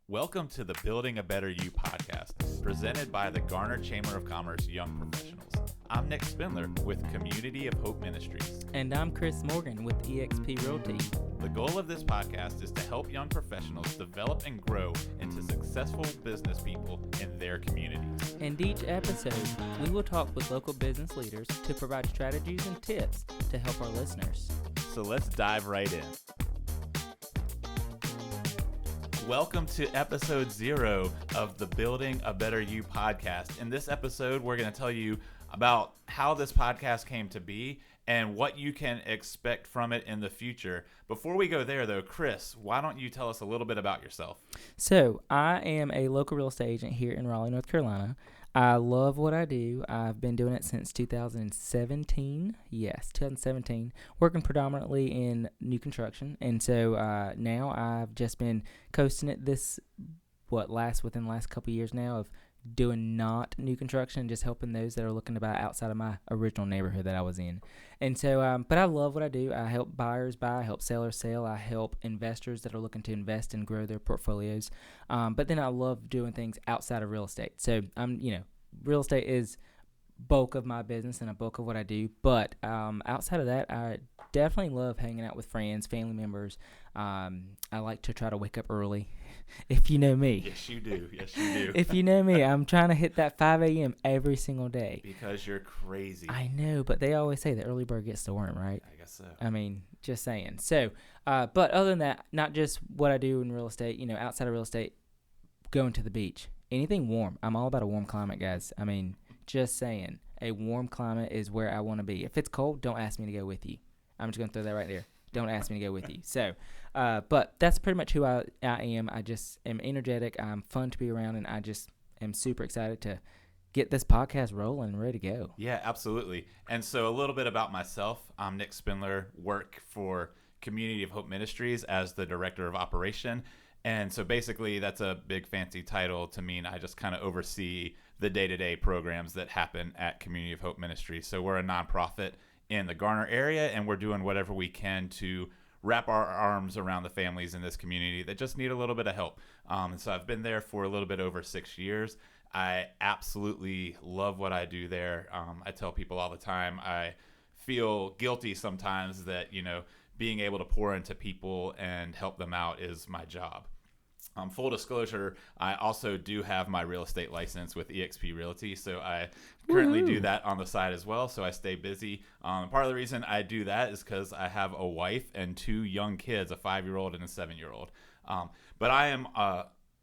Welcome to the Building a Better You podcast, presented by the Garner Chamber of Commerce Young Professionals. I'm Nick Spindler with Community of Hope Ministries. And I'm Chris Morgan with eXp Realty. The goal of this podcast is to help young professionals develop and grow into successful business people in their communities. In each episode, we will talk with local business leaders to provide strategies and tips to help our listeners. So let's dive right in. Welcome to episode 0 of the Building a Better You podcast. In this episode, we're going to tell you about how this podcast came to be and what you can expect from it in the future. Before we go there, though, Chris, why don't you tell us a little bit about yourself? So, I am a local real estate agent here in Raleigh, North Carolina. I love what I do. I've been doing it since 2017. Yes, 2017, working predominantly in new construction. And so now I've just been coasting it within the last couple of years now of doing not new construction, just helping those that are looking to buy outside of my original neighborhood that I was in. And so, but I love what I do. I help buyers buy, I help sellers sell, I help investors that are looking to invest and grow their portfolios. But then I love doing things outside of real estate. So real estate is bulk of my business and a bulk of what I do. But outside of that, I definitely love hanging out with friends, family members. I like to try to wake up early. If you know me. Yes, you do. Yes, you do. If you know me, I'm trying to hit that 5 a.m. every single day. Because you're crazy. I know, but they always say the early bird gets the worm, right? I guess so. I mean, just saying. So, but other than that, not just what I do in real estate, outside of real estate, going to the beach. Anything warm. I'm all about a warm climate, guys. I mean, just saying. A warm climate is where I want to be. If it's cold, don't ask me to go with you. I'm just going to throw that right there. Don't ask me to go with you. So, but that's pretty much who I am. I just am energetic. I'm fun to be around, and I just am super excited to get this podcast rolling and ready to go. Yeah, absolutely. And so a little bit about myself. I'm Nick Spindler, work for Community of Hope Ministries as the Director of Operation. And so basically that's a big fancy title to mean I just kind of oversee the day-to-day programs that happen at Community of Hope Ministries. So we're a nonprofit in the Garner area, and we're doing whatever we can to wrap our arms around the families in this community that just need a little bit of help. And so I've been there for a little bit over 6 years. I absolutely love what I do there. I tell people all the time, I feel guilty sometimes that, being able to pour into people and help them out is my job. Full disclosure, I also do have my real estate license with eXp Realty, so I currently do that on the side as well, so I stay busy. Part of the reason I do that is because I have a wife and 2 young kids, a 5-year-old and a 7-year-old. But I am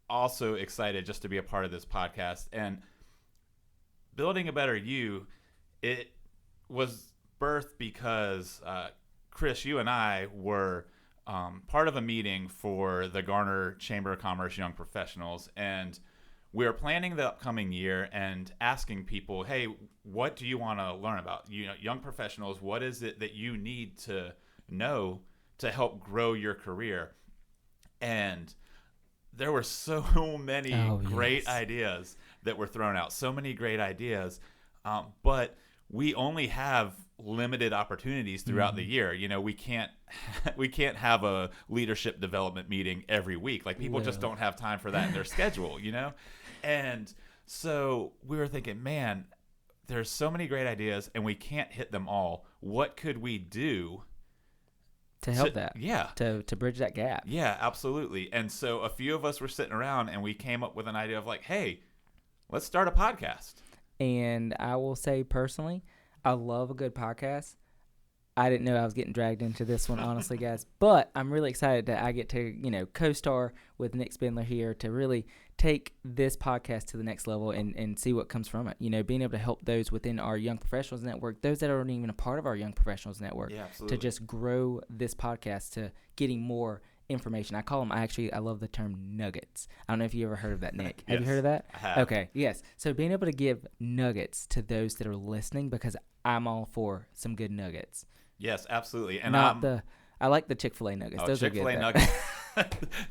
also excited just to be a part of this podcast. And Building a Better You, it was birthed because, Chris, you and I were part of a meeting for the Garner Chamber of Commerce Young Professionals, and we're planning the upcoming year and asking people, hey, what do you want to learn about? Young professionals, what is it that you need to know to help grow your career? And there were so many great ideas that were thrown out, so many great ideas, but we only have limited opportunities throughout the year. We can't have a leadership development meeting every week. Like, people just don't have time for that in their schedule, And so we were thinking, man, there's so many great ideas and we can't hit them all. What could we do to help that? Yeah. To bridge that gap. Yeah, absolutely. And so a few of us were sitting around and we came up with an idea of like, hey, let's start a podcast. And I will say personally, I love a good podcast. I didn't know I was getting dragged into this one, honestly, guys. But I'm really excited that I get to, co-star with Nick Spindler here to really take this podcast to the next level and see what comes from it. Being able to help those within our Young Professionals Network, those that aren't even a part of our Young Professionals Network, to just grow this podcast to getting more information. I love the term nuggets. I don't know if you ever heard of that, Nick. Have you heard of that? I have. Okay, yes. So being able to give nuggets to those that are listening, because I'm all for some good nuggets. Yes, absolutely. And I like the Chick-fil-A nuggets. Oh, those Chick-fil-A are good. nuggets.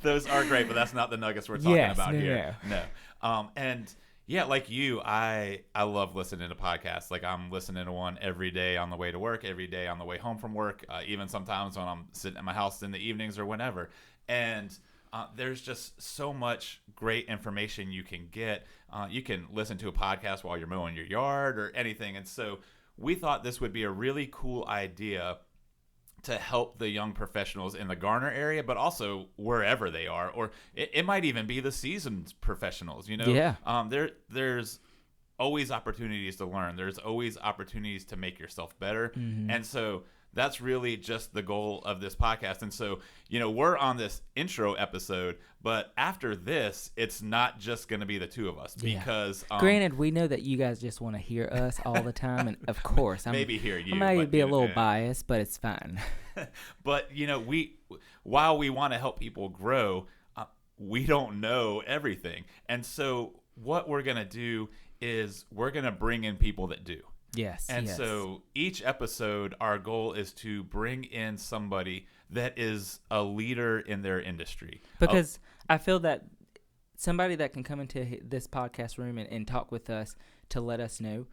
Those are great, but that's not the nuggets we're talking about here. No. And yeah, like you, I love listening to podcasts. Like, I'm listening to one every day on the way to work, every day on the way home from work, even sometimes when I'm sitting at my house in the evenings or whenever. And there's just so much great information you can get. You can listen to a podcast while you're mowing your yard or anything. And so we thought this would be a really cool idea to help the young professionals in the Garner area, but also wherever they are, or it might even be the seasoned professionals. Yeah. There's always opportunities to learn. There's always opportunities to make yourself better, and so that's really just the goal of this podcast. And so, we're on this intro episode, but after this, it's not just going to be the two of us because granted, we know that you guys just want to hear us all the time, and of course, maybe hear you. I might be a little biased, but it's fine. But while we want to help people grow, we don't know everything, and so what we're going to do is we're going to bring in people that do. Yes. And so each episode, our goal is to bring in somebody that is a leader in their industry. Because I feel that somebody that can come into this podcast room and talk with us to let us know,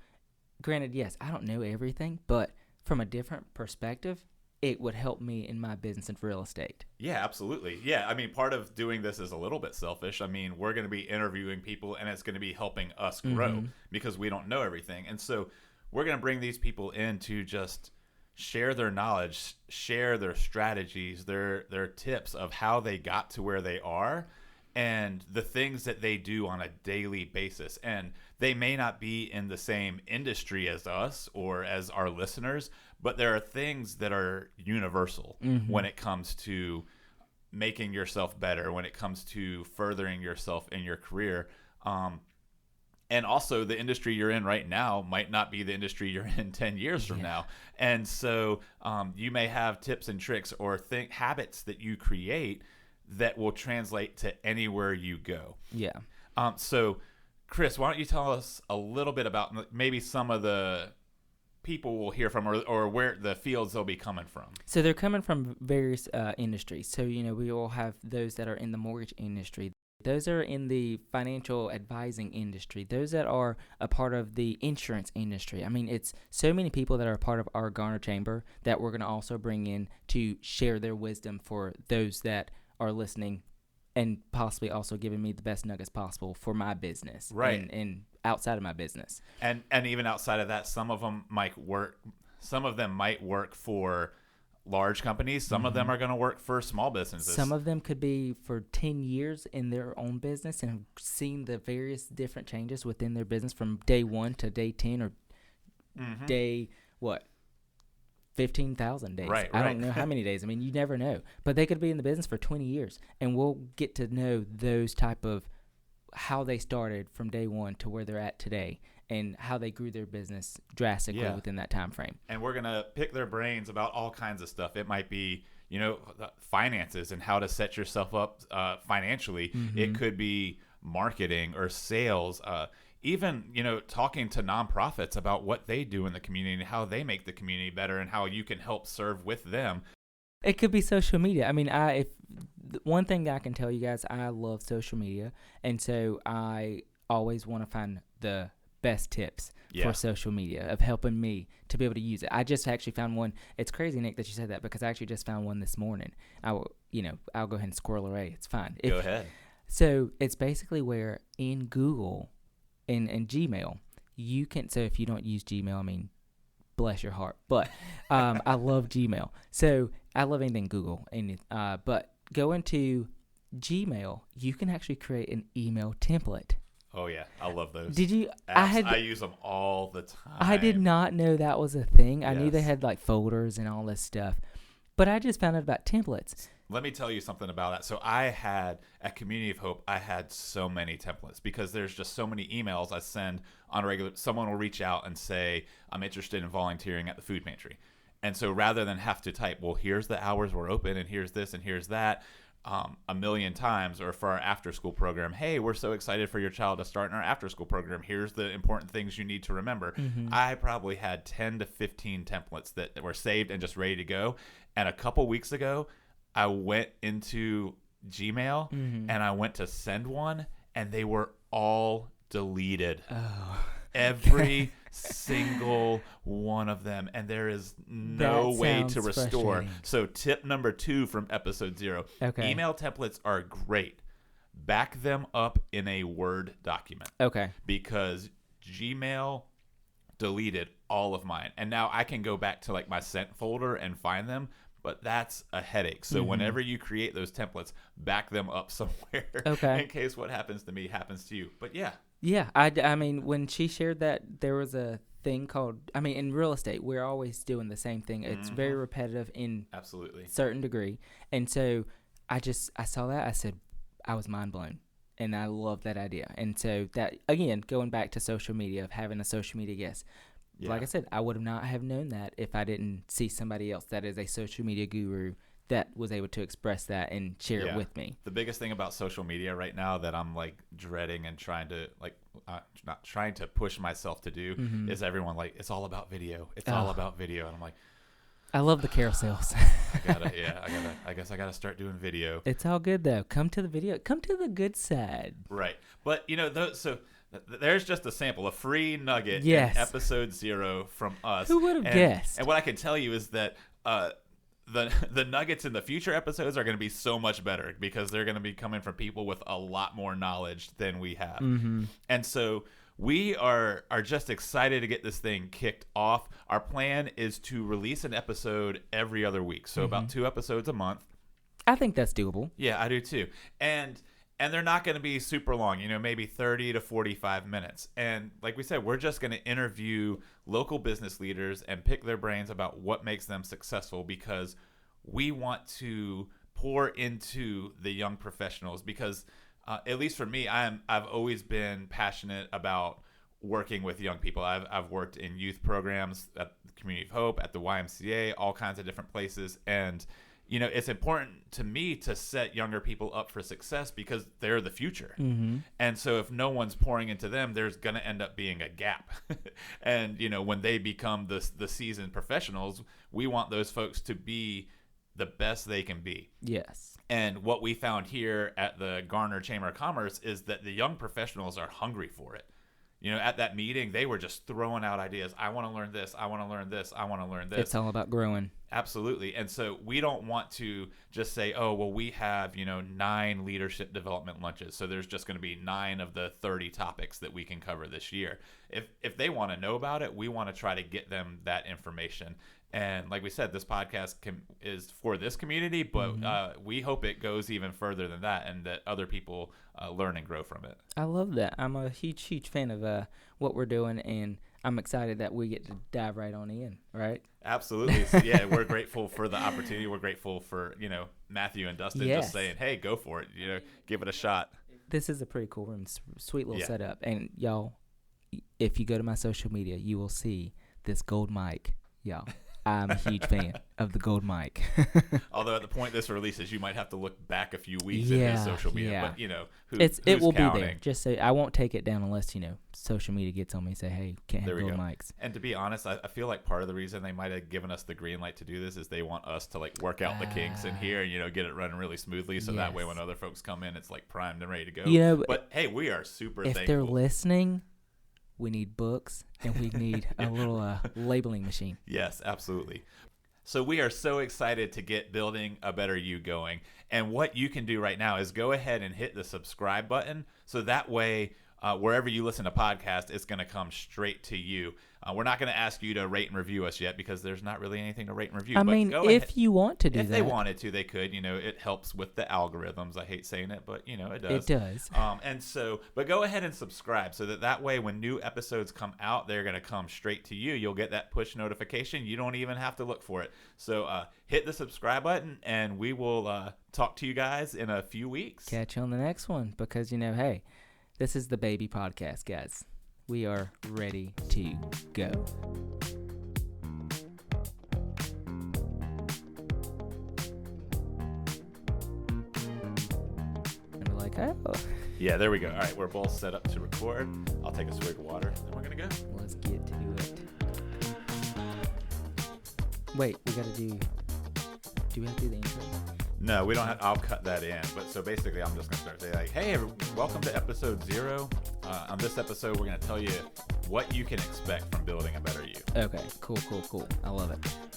granted, yes, I don't know everything, but from a different perspective, it would help me in my business and real estate. Yeah, absolutely. Yeah, I mean, part of doing this is a little bit selfish. I mean, we're going to be interviewing people, and it's going to be helping us grow because we don't know everything. And so we're going to bring these people in to just share their knowledge, share their strategies, their tips of how they got to where they are, and the things that they do on a daily basis. And they may not be in the same industry as us or as our listeners, but there are things that are universal when it comes to making yourself better, when it comes to furthering yourself in your career. And also the industry you're in right now might not be the industry you're in 10 years from now. And so you may have tips and tricks or habits that you create that will translate to anywhere you go. Yeah. So, Chris, why don't you tell us a little bit about maybe some of the people we'll hear from or where the fields they'll be coming from? So they're coming from various industries. So, we all have those that are in the mortgage industry. Those are in the financial advising industry. Those that are a part of the insurance industry. I mean, it's so many people that are a part of our Garner Chamber that we're going to also bring in to share their wisdom for those that are listening and possibly also giving me the best nuggets possible for my business. Right. And outside of my business. And even outside of that, some of them might work for large companies. Some of them are going to work for small businesses. Some of them could be for 10 years in their own business and have seen the various different changes within their business from day 1 to day 10 or day, 15,000 days. Right. I don't know how many days. I mean, you never know. But they could be in the business for 20 years, and we'll get to know those type of how they started from day 1 to where they're at today and how they grew their business drastically within that time frame. And we're going to pick their brains about all kinds of stuff. It might be, finances and how to set yourself up financially. It could be marketing or sales, even, talking to nonprofits about what they do in the community and how they make the community better and how you can help serve with them. It could be social media. I mean, one thing that I can tell you guys, I love social media. And so I always want to find the best tips for social media of helping me to be able to use it. I just actually found one. It's crazy, Nick, that you said that because I actually just found one this morning. I'll go ahead and squirrel away. It's fine. Go ahead. So it's basically where in Google and Gmail, you can, so if you don't use Gmail, I mean, bless your heart. But I love Gmail. So I love anything Google. But go into Gmail, you can actually create an email template. Oh, yeah. I love those. Did you? I use them all the time. I did not know that was a thing. I knew they had like folders and all this stuff. But I just found out about templates. Let me tell you something about that. So I had, at Community of Hope, I had so many templates because there's just so many emails I send on a regular. Someone will reach out and say, I'm interested in volunteering at the food pantry. And so rather than have to type, well, here's the hours we're open and here's this and here's that, a million times, or for our after school program, hey, we're so excited for your child to start in our after school program. Here's the important things you need to remember. I probably had 10 to 15 templates that were saved and just ready to go. And a couple weeks ago, I went into Gmail and I went to send one and they were all deleted. Oh. Every single one of them, and there is no way to restore. So tip number 2 from episode 0. Okay. Email templates are great. Back them up in a Word document. Okay. Because Gmail deleted all of mine, and now I can go back to like my sent folder and find them, but that's a headache. So whenever you create those templates, back them up somewhere in case what happens to me happens to you. But yeah, I mean, when she shared that, there was a thing called, I mean, in real estate, we're always doing the same thing. It's very repetitive in absolutely certain degree. And so I saw that, I said, I was mind blown. And I love that idea. And so that, again, going back to social media, of having a social media guest, like I said, I would not have known that if I didn't see somebody else that is a social media guru that was able to express that and share it with me. The biggest thing about social media right now that I'm like dreading and trying to like not trying to push myself to do is everyone like, it's all about video. It's all about video. And I'm like, I love the carousels. I guess I gotta start doing video. It's all good though. Come to the video. Come to the good side. Right. But there's just a sample, a free nugget in episode 0 from us. Who would have guessed? And what I can tell you is that the nuggets in the future episodes are going to be so much better because they're going to be coming from people with a lot more knowledge than we have. And so we are just excited to get this thing kicked off. Our plan is to release an episode every other week, so about 2 episodes a month. I think that's doable. Yeah, I do too. And they're not going to be super long, maybe 30 to 45 minutes. And like we said, we're just going to interview local business leaders and pick their brains about what makes them successful, because we want to pour into the young professionals. Because at least for me, I've always been passionate about working with young people. I've worked in youth programs at the Community of Hope, at the YMCA, all kinds of different places. And it's important to me to set younger people up for success because they're the future. And so if no one's pouring into them, there's going to end up being a gap. And, when they become the seasoned professionals, we want those folks to be the best they can be. Yes. And what we found here at the Garner Chamber of Commerce is that the young professionals are hungry for it. At that meeting, they were just throwing out ideas. I want to learn this. I want to learn this. I want to learn this. It's all about growing. Absolutely. And so we don't want to just say, oh, well, we have, 9 leadership development lunches. So there's just going to be 9 of the 30 topics that we can cover this year. If they want to know about it, we want to try to get them that information. And like we said, this podcast is for this community, but we hope it goes even further than that and that other people learn and grow from it. I love that. I'm a huge fan of what we're doing, and I'm excited that we get to dive right on in, right? Absolutely. So, yeah, we're grateful for the opportunity. We're grateful for, Matthew and Dustin just saying, hey, go for it, give it a shot. This is a pretty cool room, sweet little setup. And y'all, if you go to my social media, you will see this gold mic, y'all. I'm a huge fan of the gold mic. Although at the point this releases, you might have to look back a few weeks in his social media. But who's it will counting? Be there. Just say I won't take it down unless social media gets on me and say, hey, can't have gold mics. And to be honest, I feel like part of the reason they might have given us the green light to do this is they want us to like work out the kinks in here and get it running really smoothly, so that way when other folks come in, it's like primed and ready to go. But hey, we are super thankful. If they're listening, we need books, and we need a little labeling machine. Yes, absolutely. So we are so excited to get Building a Better You going. And what you can do right now is go ahead and hit the subscribe button. So that way, wherever you listen to podcasts, it's going to come straight to you. We're not going to ask you to rate and review us yet because there's not really anything to rate and review. I mean, if you want to do that. If they wanted to, they could. It helps with the algorithms. I hate saying it, but, it does. It does. But go ahead and subscribe so that way when new episodes come out, they're going to come straight to you. You'll get that push notification. You don't even have to look for it. So hit the subscribe button, and we will talk to you guys in a few weeks. Catch you on the next one because, hey, this is the baby podcast, guys. We are ready to go. And we're like, oh. Yeah, there we go. All right, we're both set up to record. I'll take a swig of water, then we're going to go. Let's get to it. Wait, we got to do we have to do the intro? No, we don't have. I'll cut that in. But so basically, I'm just going to start saying, like, hey, welcome to episode 0. On this episode, we're going to tell you what you can expect from building a better you. Okay, cool. I love it.